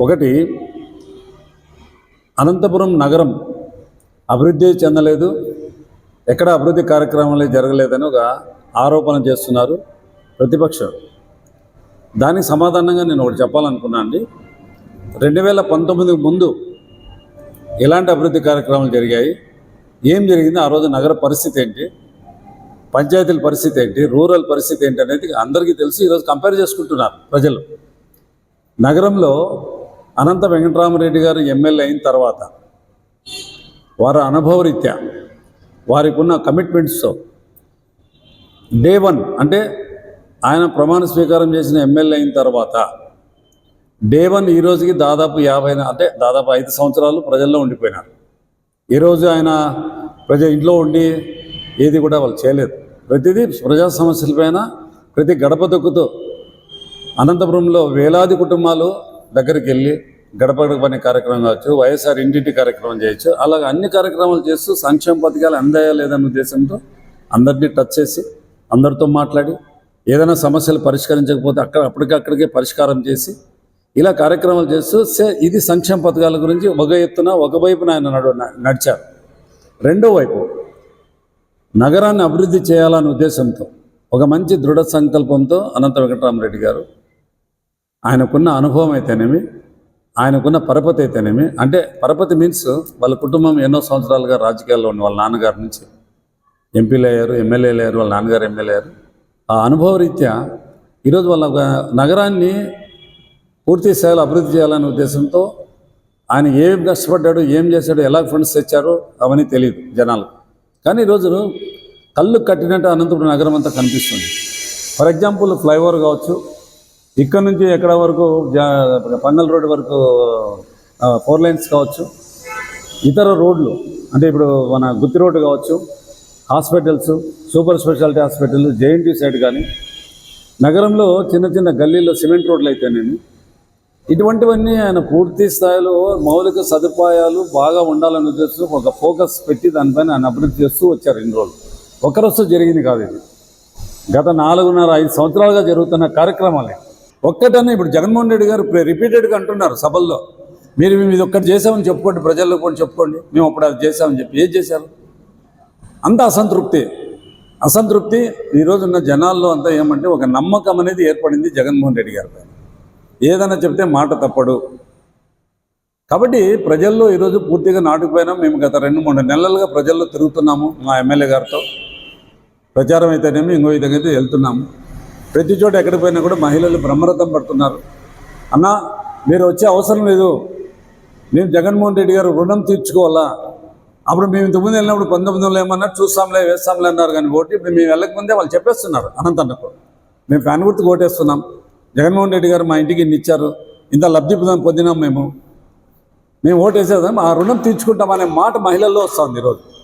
ఒకటి, అనంతపురం నగరం అభివృద్ధి చెందలేదు, ఎక్కడ అభివృద్ధి కార్యక్రమాలు జరగలేదని ఒక ఆరోపణ చేస్తున్నారు ప్రతిపక్షం. దానికి సమాధానంగా నేను ఒకటి చెప్పాలనుకున్నాను అండి. 2019 ముందు ఎలాంటి అభివృద్ధి కార్యక్రమాలు జరిగాయి, ఏం జరిగింది, ఆ రోజు నగర పరిస్థితి ఏంటి, పంచాయతీల పరిస్థితి ఏంటి, రూరల్ పరిస్థితి ఏంటి అనేది అందరికీ తెలిసి ఈరోజు కంపేర్ చేసుకుంటున్నారు ప్రజలు. నగరంలో అనంత వెంకటరామరెడ్డి గారు ఎమ్మెల్యే అయిన తర్వాత వారి అనుభవరీత్యా వారికి ఉన్న కమిట్మెంట్స్తో డే 1 అంటే ఆయన ప్రమాణ స్వీకారం చేసిన ఎమ్మెల్యే అయిన తర్వాత డే 1 ఈ రోజుకి దాదాపు 50 అంటే దాదాపు 5 సంవత్సరాలు ప్రజల్లో ఉండిపోయినారు. ఈరోజు ఆయన ఇంట్లో ఉండి ఏది కూడా వాళ్ళు చేయలేదు. ప్రతిదీ ప్రజా సమస్యలపైన ప్రతి గడప దొక్కుతూ అనంతపురంలో వేలాది కుటుంబాలు దగ్గరికి వెళ్ళి గడప గడపనే కార్యక్రమం కావచ్చు, వైఎస్ఆర్ ఇంటింటి కార్యక్రమం చేయొచ్చు, అలాగే అన్ని కార్యక్రమాలు చేస్తూ సంక్షేమ పథకాలు అందాయా లేదన్న ఉద్దేశంతో అందరినీ టచ్ చేసి అందరితో మాట్లాడి ఏదైనా సమస్యలు పరిష్కరించకపోతే అప్పటికక్కడికే పరిష్కారం చేసి ఇలా కార్యక్రమాలు చేస్తూ ఇది సంక్షేమ పథకాల గురించి ఒక ఎత్తున ఒకవైపున ఆయన నడిచారు. రెండో వైపు నగరాన్ని అభివృద్ధి చేయాలనే ఉద్దేశంతో ఒక మంచి దృఢ సంకల్పంతో అనంత వెంకటరామరెడ్డి గారు ఆయనకున్న అనుభవం అయితేనేమి, ఆయనకున్న పరపతి అయితేనేమి, అంటే పరపతి మీన్స్ వాళ్ళ కుటుంబం ఎన్నో సంవత్సరాలుగా రాజకీయాల్లో ఉన్న వాళ్ళ నాన్నగారి నుంచి ఎంపీలు అయ్యారు, ఎమ్మెల్యేలు అయ్యారు, వాళ్ళ నాన్నగారు ఎమ్మెల్యే అయ్యారు. ఆ అనుభవ రీత్యా ఈరోజు వాళ్ళ నగరాన్ని పూర్తి స్థాయిలో అభివృద్ధి చేయాలనే ఉద్దేశంతో ఆయన ఏం కష్టపడ్డాడు, ఏం చేశాడు, ఎలా ఫండ్స్ తెచ్చారో అవన్నీ తెలియదు జనాలు. కానీ ఈరోజు కళ్ళు కట్టినట్టు అనంతపురం నగరం అంతా కనిపిస్తుంది. ఫర్ ఎగ్జాంపుల్ ఫ్లైఓవర్ కావచ్చు, ఇక్కడ నుంచి ఎక్కడ వరకు పంగల్ రోడ్డు వరకు 4 లైన్స్ కావచ్చు, ఇతర రోడ్లు అంటే ఇప్పుడు మన గుత్తి రోడ్డు కావచ్చు, hospitals, super speciality hospital, JNT side కానీ నగరంలో చిన్న చిన్న గల్లీల్లో సిమెంట్ రోడ్లు అయితేనేమి ఇటువంటివన్నీ ఆయన పూర్తి స్థాయిలో మౌలిక సదుపాయాలు బాగా ఉండాలని ఉద్దేశం ఒక ఫోకస్ పెట్టి దానిపైన ఆయన అభివృద్ధి చేస్తూ వచ్చారు. ఇన్ని రోజులు ఒక్కరోజు జరిగింది కాదు, ఇది గత 4.5 సంవత్సరాలుగా జరుగుతున్న కార్యక్రమాలే. ఒక్కటనే ఇప్పుడు జగన్మోహన్ రెడ్డి గారు రిపీటెడ్గా అంటున్నారు సభల్లో, మీరు ఇది ఒక్కటి చేసామని చెప్పుకోండి, ప్రజల్లో కూడా చెప్పుకోండి, మేము అప్పుడు అది చేసామని చెప్పి ఏం చేశారు? అంత అసంతృప్తి ఈరోజున్న జనాల్లో అంతా ఏమంటే ఒక నమ్మకం అనేది ఏర్పడింది జగన్మోహన్ రెడ్డి గారి పైన. ఏదైనా చెప్తే మాట తప్పడు. కాబట్టి ప్రజల్లో ఈరోజు పూర్తిగా నాటుకుపోయినాం. మేము గత 2-3 నెలలుగా ప్రజల్లో తిరుగుతున్నాము, మా ఎమ్మెల్యే గారితో ప్రచారం అయితేనేమి ఇంకో విధంగా అయితే వెళ్తున్నాము. ప్రతి చోట ఎక్కడికి పోయినా కూడా మహిళలు బ్రహ్మరథం పడుతున్నారు. అన్న మీరు వచ్చే అవసరం లేదు, మేము జగన్మోహన్ రెడ్డి గారు రుణం తీర్చుకోవాలా, అప్పుడు మేము ఇంతకుముందు వెళ్ళినప్పుడు 1900 ఏమన్నారు, చూస్తాంలే వేస్తాంలే అన్నారు. కానీ ఓటు ఇప్పుడు మేము వెళ్ళకముందే వాళ్ళు చెప్పేస్తున్నారు అనంతన్నకు, మేము ఫ్యాన్ గుర్తుకు ఓటేస్తున్నాం, జగన్మోహన్ రెడ్డి గారు మా ఇంటికి ఇన్ని ఇచ్చారు, ఇంత లబ్ధి పొందినాం, మేము ఓటేసేదాం, ఆ రుణం తీర్చుకుంటామనే మాట మహిళల్లో వస్తుంది ఈరోజు.